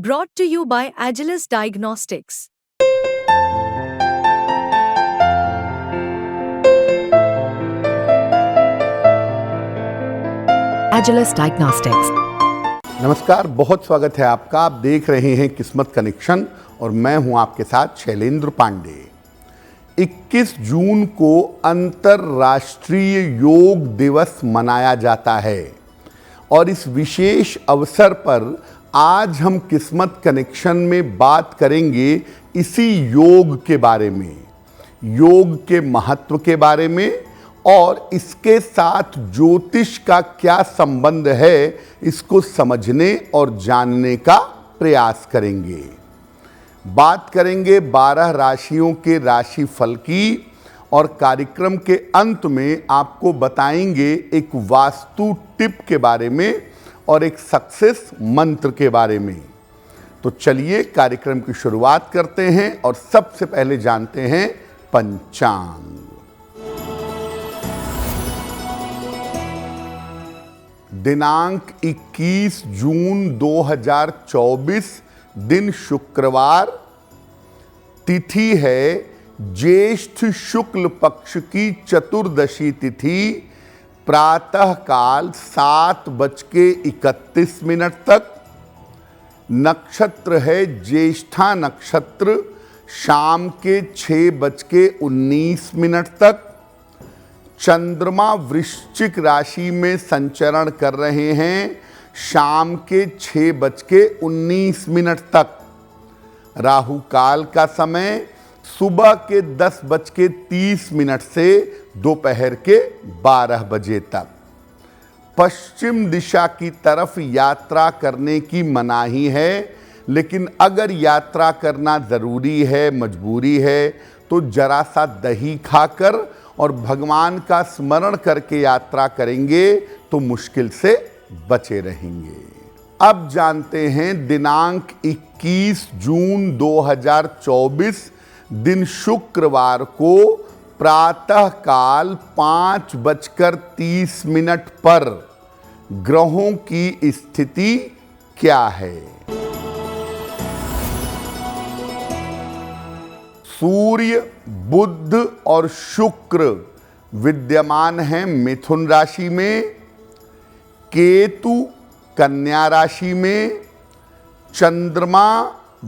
Brought to you by Agilus Diagnostics. Agilus Diagnostics. नमस्कार, बहुत स्वागत है आपका। आप देख रहे हैं किस्मत कनेक्शन और मैं हूं आपके साथ शैलेंद्र पांडे। 21 जून को अंतर्राष्ट्रीय योग दिवस मनाया जाता है और इस विशेष अवसर पर आज हम किस्मत कनेक्शन में बात करेंगे इसी योग के बारे में, योग के महत्व के बारे में और इसके साथ ज्योतिष का क्या संबंध है, इसको समझने और जानने का प्रयास करेंगे। बात करेंगे 12 राशियों के राशिफल की और कार्यक्रम के अंत में आपको बताएंगे एक वास्तु टिप के बारे में और एक सक्सेस मंत्र के बारे में। तो चलिए कार्यक्रम की शुरुआत करते हैं और सबसे पहले जानते हैं पंचांग। दिनांक 21 जून 2024, दिन शुक्रवार, तिथि है ज्येष्ठ शुक्ल पक्ष की चतुर्दशी तिथि, प्रातः काल 7:31 तक। नक्षत्र है ज्येष्ठा नक्षत्र, शाम के 6:19 तक। चंद्रमा वृश्चिक राशि में संचरण कर रहे हैं शाम के 6:19 तक। राहु काल का समय सुबह के 10:30 से दोपहर के 12 बजे तक। पश्चिम दिशा की तरफ यात्रा करने की मनाही है, लेकिन अगर यात्रा करना ज़रूरी है, मजबूरी है, तो जरा सा दही खाकर और भगवान का स्मरण करके यात्रा करेंगे तो मुश्किल से बचे रहेंगे। अब जानते हैं दिनांक 21 जून 2024, दिन शुक्रवार को प्रातः काल 5:30 पर ग्रहों की स्थिति क्या है। सूर्य, बुध और शुक्र विद्यमान हैं मिथुन राशि में, केतु कन्या राशि में, चंद्रमा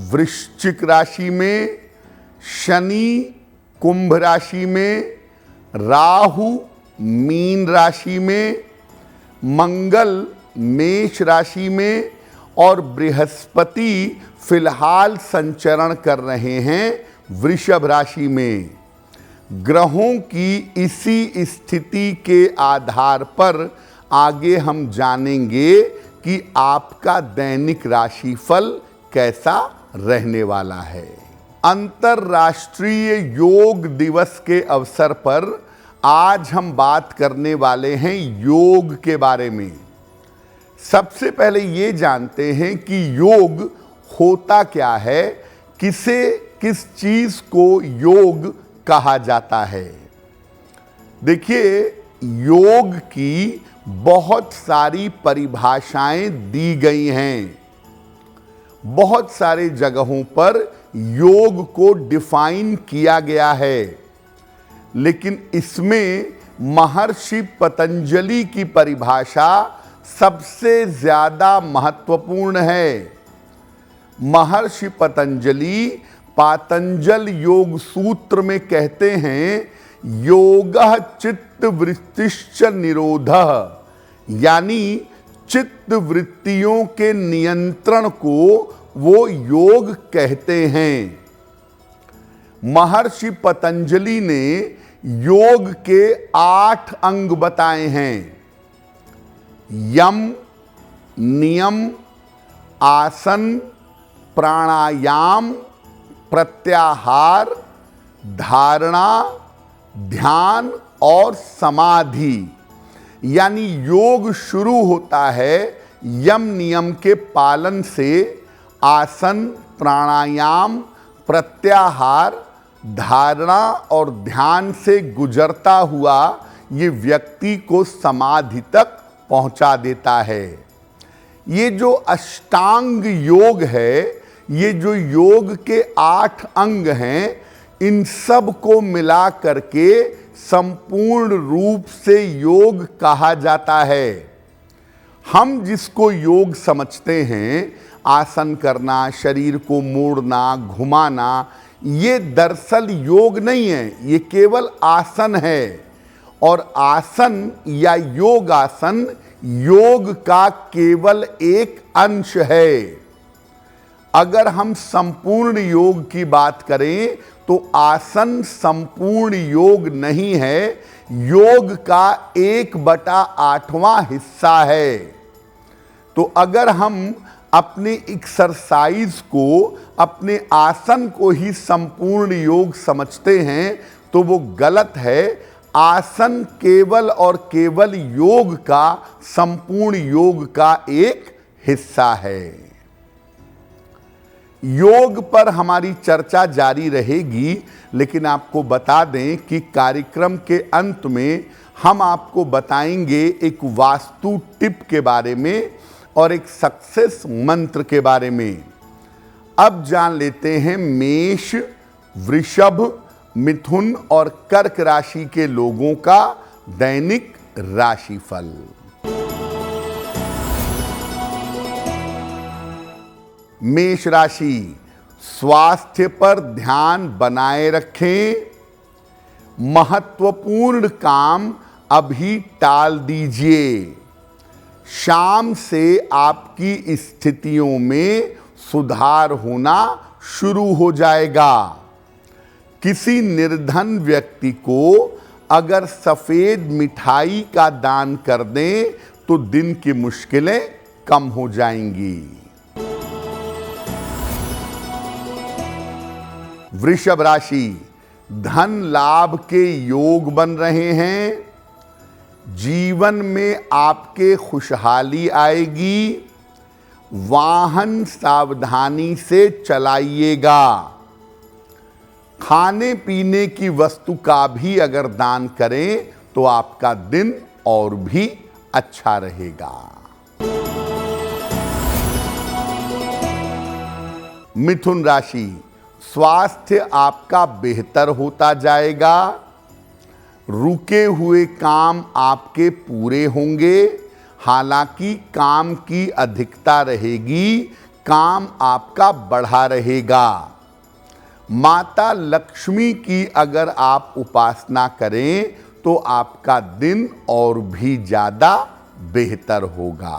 वृश्चिक राशि में, शनि कुंभ राशि में, राहु मीन राशि में, मंगल मेष राशि में और बृहस्पति फिलहाल संचरण कर रहे हैं वृषभ राशि में। ग्रहों की इसी स्थिति के आधार पर आगे हम जानेंगे कि आपका दैनिक राशिफल कैसा रहने वाला है। अंतर्राष्ट्रीय योग दिवस के अवसर पर आज हम बात करने वाले हैं योग के बारे में। सबसे पहले ये जानते हैं कि योग होता क्या है, किस चीज को योग कहा जाता है। देखिए, योग की बहुत सारी परिभाषाएं दी गई हैं। बहुत सारे जगहों पर योग को डिफाइन किया गया है, लेकिन इसमें महर्षि पतंजलि की परिभाषा सबसे ज्यादा महत्वपूर्ण है। महर्षि पतंजलि पातंजल योग सूत्र में कहते हैं, योगः चित्त वृत्तिश्च निरोधः, यानी चित्त वृत्तियों के नियंत्रण को वो योग कहते हैं। महर्षि पतंजलि ने योग के 8 अंग बताए हैं। यम, नियम, आसन, प्राणायाम, प्रत्याहार, धारणा, ध्यान और समाधि। यानी योग शुरू होता है यम नियम के पालन से, आसन, प्राणायाम, प्रत्याहार, धारणा और ध्यान से गुजरता हुआ ये व्यक्ति को समाधि तक पहुंचा देता है। ये जो अष्टांग योग है, ये जो योग के 8 अंग हैं, इन सब को मिला करके संपूर्ण रूप से योग कहा जाता है। हम जिसको योग समझते हैं, आसन करना, शरीर को मोड़ना, घुमाना, ये दरअसल योग नहीं है, ये केवल आसन है। और आसन या योगासन योग का केवल एक अंश है। अगर हम संपूर्ण योग की बात करें तो आसन संपूर्ण योग नहीं है, योग का 1/8वां हिस्सा है। तो अगर हम अपने एक्सरसाइज को, अपने आसन को ही संपूर्ण योग समझते हैं तो वो गलत है। आसन केवल और केवल योग का, संपूर्ण योग का एक हिस्सा है। योग पर हमारी चर्चा जारी रहेगी, लेकिन आपको बता दें कि कार्यक्रम के अंत में हम आपको बताएंगे एक वास्तु टिप के बारे में और एक सक्सेस मंत्र के बारे में। अब जान लेते हैं मेष, वृषभ, मिथुन और कर्क राशि के लोगों का दैनिक राशिफल। मेष राशि, स्वास्थ्य पर ध्यान बनाए रखें। महत्वपूर्ण काम अभी टाल दीजिए। शाम से आपकी स्थितियों में सुधार होना शुरू हो जाएगा। किसी निर्धन व्यक्ति को अगर सफेद मिठाई का दान कर दें तो दिन की मुश्किलें कम हो जाएंगी। वृषभ राशि, धन लाभ के योग बन रहे हैं। जीवन में आपके खुशहाली आएगी। वाहन सावधानी से चलाइएगा। खाने पीने की वस्तु का भी अगर दान करें तो आपका दिन और भी अच्छा रहेगा। मिथुन राशि, स्वास्थ्य आपका बेहतर होता जाएगा। रुके हुए काम आपके पूरे होंगे। हालांकि काम की अधिकता रहेगी, काम आपका बढ़ा रहेगा। माता लक्ष्मी की अगर आप उपासना करें तो आपका दिन और भी ज्यादा बेहतर होगा।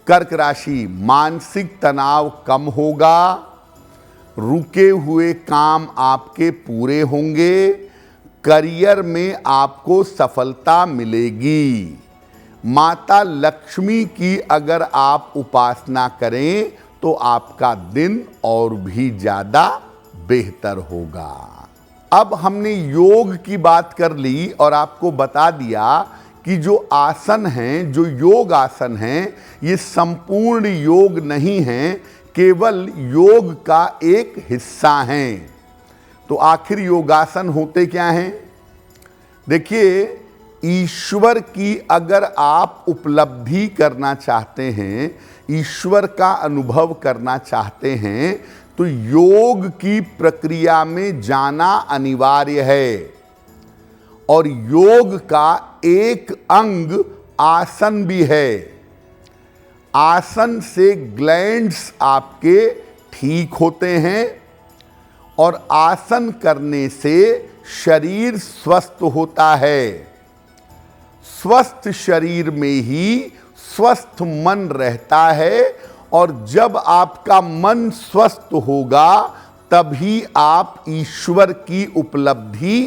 कर्क राशि, मानसिक तनाव कम होगा। रुके हुए काम आपके पूरे होंगे। करियर में आपको सफलता मिलेगी। माता लक्ष्मी की अगर आप उपासना करें तो आपका दिन और भी ज्यादा बेहतर होगा। अब हमने योग की बात कर ली और आपको बता दिया कि जो आसन हैं, जो योग आसन हैं, ये संपूर्ण योग नहीं हैं, केवल योग का एक हिस्सा हैं। तो आखिर योगासन होते क्या हैं? देखिए, ईश्वर की अगर आप उपलब्धि करना चाहते हैं, ईश्वर का अनुभव करना चाहते हैं, तो योग की प्रक्रिया में जाना अनिवार्य है। और योग का एक अंग आसन भी है। आसन से ग्लैंड्स आपके ठीक होते हैं और आसन करने से शरीर स्वस्थ होता है। स्वस्थ शरीर में ही स्वस्थ मन रहता है और जब आपका मन स्वस्थ होगा तभी आप ईश्वर की उपलब्धि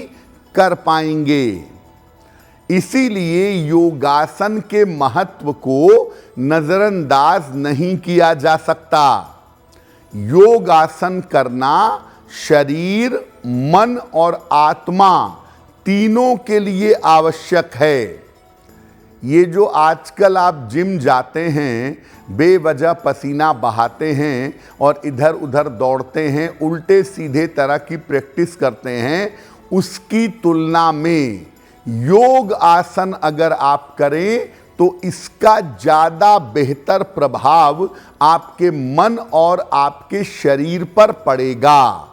कर पाएंगे। इसीलिए योगासन के महत्व को नजरअंदाज नहीं किया जा सकता। योगासन करना शरीर, मन और आत्मा तीनों के लिए आवश्यक है। ये जो आजकल आप जिम जाते हैं, बेवजह पसीना बहाते हैं और इधर उधर दौड़ते हैं, उल्टे सीधे तरह की प्रैक्टिस करते हैं, उसकी तुलना में योग आसन अगर आप करें तो इसका ज़्यादा बेहतर प्रभाव आपके मन और आपके शरीर पर पड़ेगा।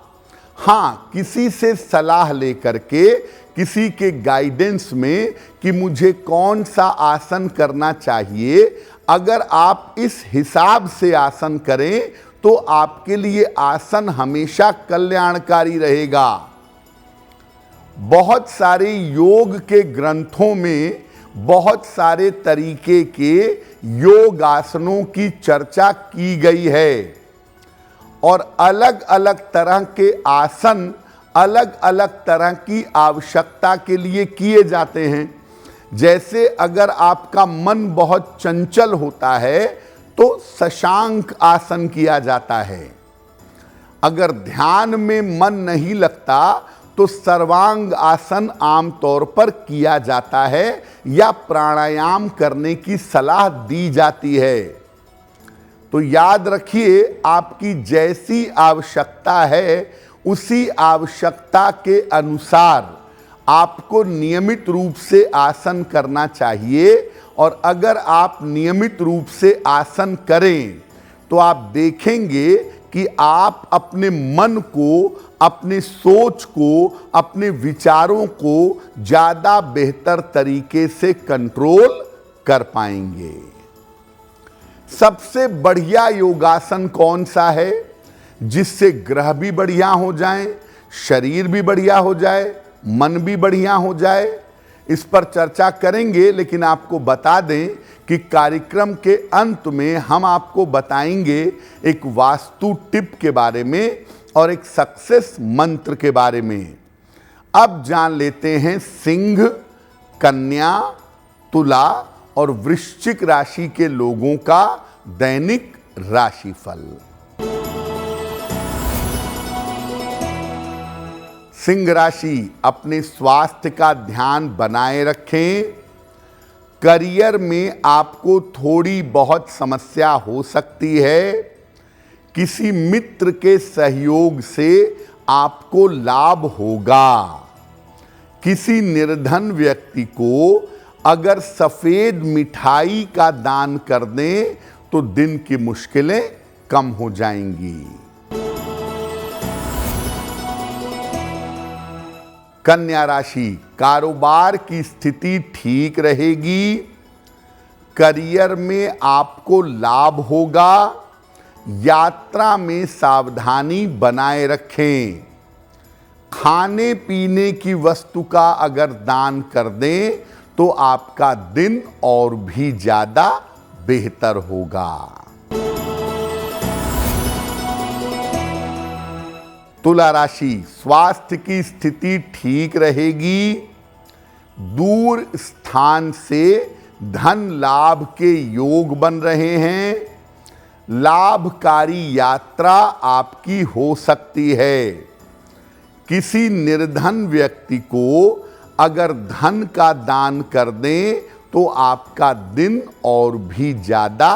हाँ, किसी से सलाह लेकर के, किसी के गाइडेंस में कि मुझे कौन सा आसन करना चाहिए, अगर आप इस हिसाब से आसन करें तो आपके लिए आसन हमेशा कल्याणकारी रहेगा। बहुत सारे योग के ग्रंथों में बहुत सारे तरीके के योग आसनों की चर्चा की गई है और अलग अलग तरह के आसन अलग अलग तरह की आवश्यकता के लिए किए जाते हैं। जैसे अगर आपका मन बहुत चंचल होता है तो शशांक आसन किया जाता है। अगर ध्यान में मन नहीं लगता तो सर्वांग आसन आमतौर पर किया जाता है या प्राणायाम करने की सलाह दी जाती है। तो याद रखिए, आपकी जैसी आवश्यकता है उसी आवश्यकता के अनुसार आपको नियमित रूप से आसन करना चाहिए। और अगर आप नियमित रूप से आसन करें तो आप देखेंगे कि आप अपने मन को, अपने सोच को, अपने विचारों को ज़्यादा बेहतर तरीके से कंट्रोल कर पाएंगे। सबसे बढ़िया योगासन कौन सा है जिससे ग्रह भी बढ़िया हो जाएं, शरीर भी बढ़िया हो जाए, मन भी बढ़िया हो जाए? इस पर चर्चा करेंगे, लेकिन आपको बता दें कि कार्यक्रम के अंत में हम आपको बताएंगे एक वास्तु टिप के बारे में और एक सक्सेस मंत्र के बारे में। अब जान लेते हैं सिंह, कन्या, तुला और वृश्चिक राशि के लोगों का दैनिक राशिफल। सिंह राशि, अपने स्वास्थ्य का ध्यान बनाए रखें। करियर में आपको थोड़ी बहुत समस्या हो सकती है। किसी मित्र के सहयोग से आपको लाभ होगा। किसी निर्धन व्यक्ति को अगर सफेद मिठाई का दान कर दें तो दिन की मुश्किलें कम हो जाएंगी। कन्या राशि, कारोबार की स्थिति ठीक रहेगी। करियर में आपको लाभ होगा। यात्रा में सावधानी बनाए रखें। खाने पीने की वस्तु का अगर दान कर दें तो आपका दिन और भी ज्यादा बेहतर होगा। तुला राशि, स्वास्थ्य की स्थिति ठीक रहेगी। दूर स्थान से धन लाभ के योग बन रहे हैं। लाभकारी यात्रा आपकी हो सकती है। किसी निर्धन व्यक्ति को अगर धन का दान कर दें तो आपका दिन और भी ज्यादा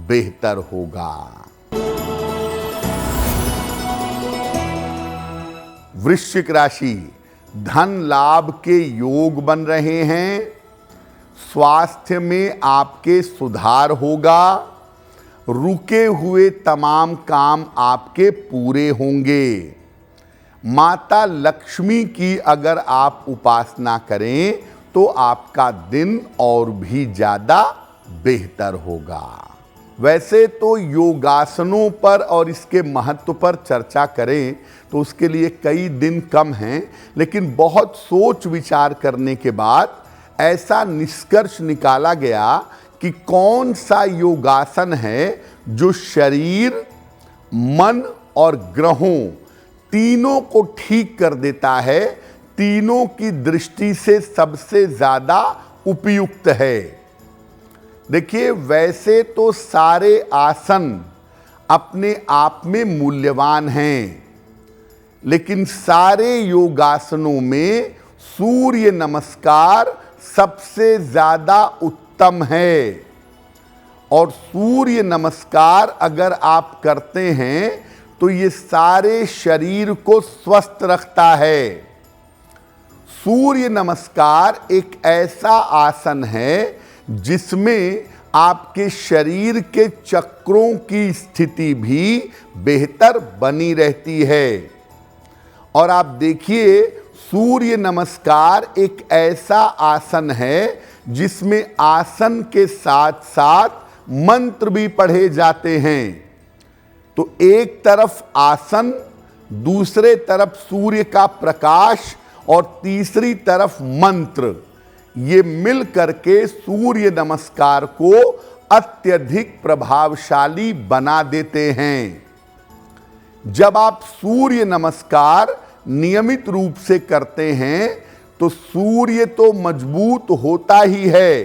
बेहतर होगा। वृश्चिक राशि, धन लाभ के योग बन रहे हैं। स्वास्थ्य में आपके सुधार होगा। रुके हुए तमाम काम आपके पूरे होंगे। माता लक्ष्मी की अगर आप उपासना करें तो आपका दिन और भी ज्यादा बेहतर होगा। वैसे तो योगासनों पर और इसके महत्व पर चर्चा करें तो उसके लिए कई दिन कम हैं, लेकिन बहुत सोच विचार करने के बाद ऐसा निष्कर्ष निकाला गया कि कौन सा योगासन है जो शरीर, मन और ग्रहों तीनों को ठीक कर देता है, तीनों की दृष्टि से सबसे ज्यादा उपयुक्त है। देखिए, वैसे तो सारे आसन अपने आप में मूल्यवान हैं, लेकिन सारे योगासनों में सूर्य नमस्कार सबसे ज्यादा उत्तम है। और सूर्य नमस्कार अगर आप करते हैं तो ये सारे शरीर को स्वस्थ रखता है। सूर्य नमस्कार एक ऐसा आसन है जिसमें आपके शरीर के चक्रों की स्थिति भी बेहतर बनी रहती है। और आप देखिए, सूर्य नमस्कार एक ऐसा आसन है जिसमें आसन के साथ साथ मंत्र भी पढ़े जाते हैं। तो एक तरफ आसन, दूसरे तरफ सूर्य का प्रकाश और तीसरी तरफ मंत्र, ये मिल करके सूर्य नमस्कार को अत्यधिक प्रभावशाली बना देते हैं। जब आप सूर्य नमस्कार नियमित रूप से करते हैं तो सूर्य तो मजबूत होता ही है,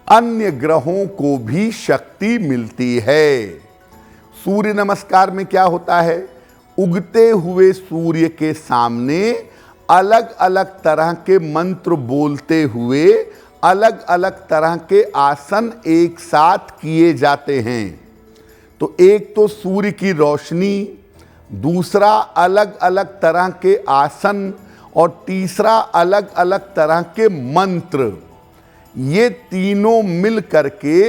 अन्य ग्रहों को भी शक्ति मिलती है। सूर्य नमस्कार में क्या होता है? उगते हुए सूर्य के सामने अलग अलग तरह के मंत्र बोलते हुए अलग अलग तरह के आसन एक साथ किए जाते हैं। तो एक तो सूर्य की रोशनी, दूसरा अलग अलग तरह के आसन और तीसरा अलग अलग तरह के मंत्र, ये तीनों मिल करके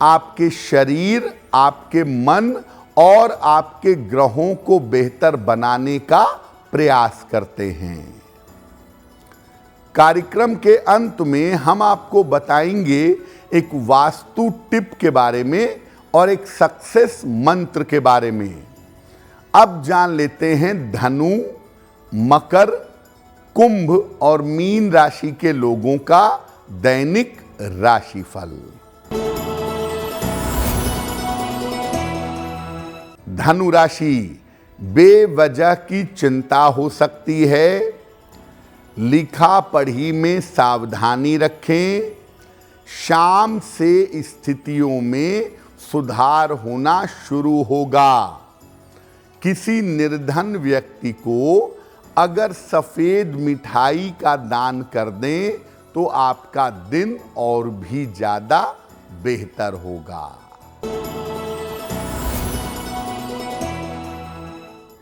आपके शरीर, आपके मन और आपके ग्रहों को बेहतर बनाने का प्रयास करते हैं। कार्यक्रम के अंत में हम आपको बताएंगे एक वास्तु टिप के बारे में और एक सक्सेस मंत्र के बारे में। अब जान लेते हैं धनु, मकर, कुंभ और मीन राशि के लोगों का दैनिक राशिफल। धनु राशि, बेवजह की चिंता हो सकती है, लिखा पढ़ी में सावधानी रखें, शाम से स्थितियों में सुधार होना शुरू होगा। किसी निर्धन व्यक्ति को अगर सफेद मिठाई का दान कर दें तो आपका दिन और भी ज्यादा बेहतर होगा।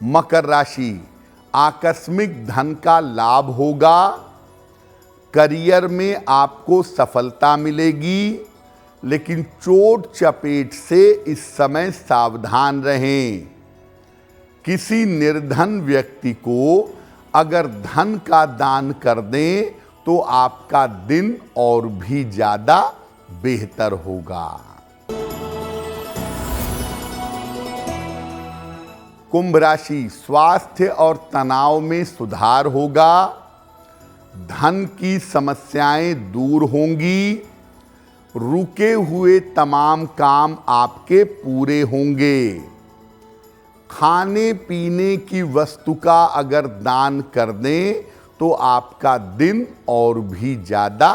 मकर राशि, आकस्मिक धन का लाभ होगा, करियर में आपको सफलता मिलेगी, लेकिन चोट चपेट से इस समय सावधान रहें। किसी निर्धन व्यक्ति को अगर धन का दान कर दें तो आपका दिन और भी ज्यादा बेहतर होगा। कुंभ राशि, स्वास्थ्य और तनाव में सुधार होगा, धन की समस्याएं दूर होंगी, रुके हुए तमाम काम आपके पूरे होंगे। खाने पीने की वस्तु का अगर दान कर दें तो आपका दिन और भी ज्यादा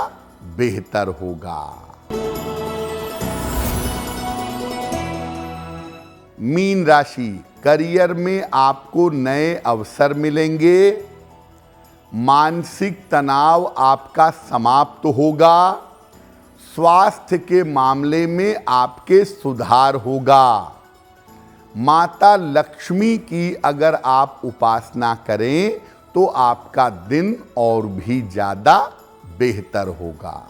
बेहतर होगा। मीन राशि, करियर में आपको नए अवसर मिलेंगे, मानसिक तनाव आपका समाप्त होगा, स्वास्थ्य के मामले में आपके सुधार होगा। माता लक्ष्मी की अगर आप उपासना करें तो आपका दिन और भी ज्यादा बेहतर होगा।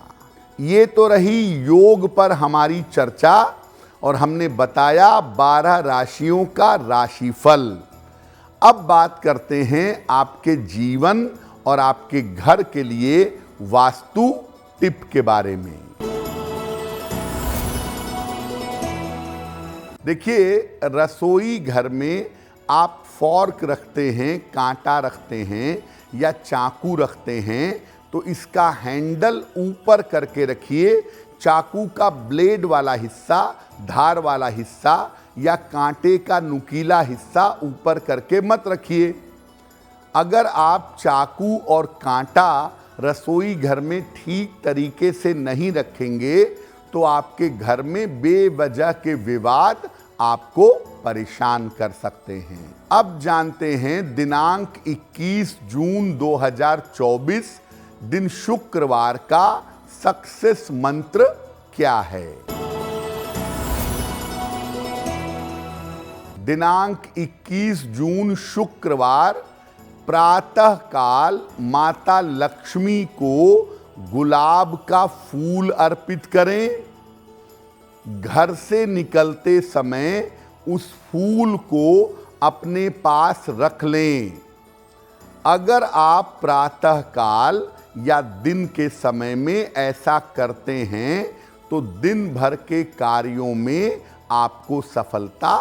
ये तो रही योग पर हमारी चर्चा और हमने बताया 12 राशियों का राशिफल। अब बात करते हैं आपके जीवन और आपके घर के लिए वास्तु टिप के बारे में। देखिए, रसोई घर में आप फॉर्क रखते हैं, कांटा रखते हैं या चाकू रखते हैं तो इसका हैंडल ऊपर करके रखिए। चाकू का ब्लेड वाला हिस्सा, धार वाला हिस्सा या कांटे का नुकीला हिस्सा ऊपर करके मत रखिए। अगर आप चाकू और कांटा रसोई घर में ठीक तरीके से नहीं रखेंगे तो आपके घर में बेवजह के विवाद आपको परेशान कर सकते हैं। अब जानते हैं दिनांक 21 जून 2024 दिन शुक्रवार का सक्सेस मंत्र क्या है। दिनांक 21 जून शुक्रवार प्रातः काल माता लक्ष्मी को गुलाब का फूल अर्पित करें। घर से निकलते समय उस फूल को अपने पास रख लें। अगर आप प्रातः काल या दिन के समय में ऐसा करते हैं तो दिन भर के कार्यों में आपको सफलता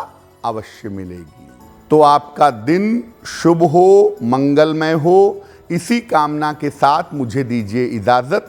अवश्य मिलेगी। तो आपका दिन शुभ हो, मंगलमय हो, इसी कामना के साथ मुझे दीजिए इजाजत।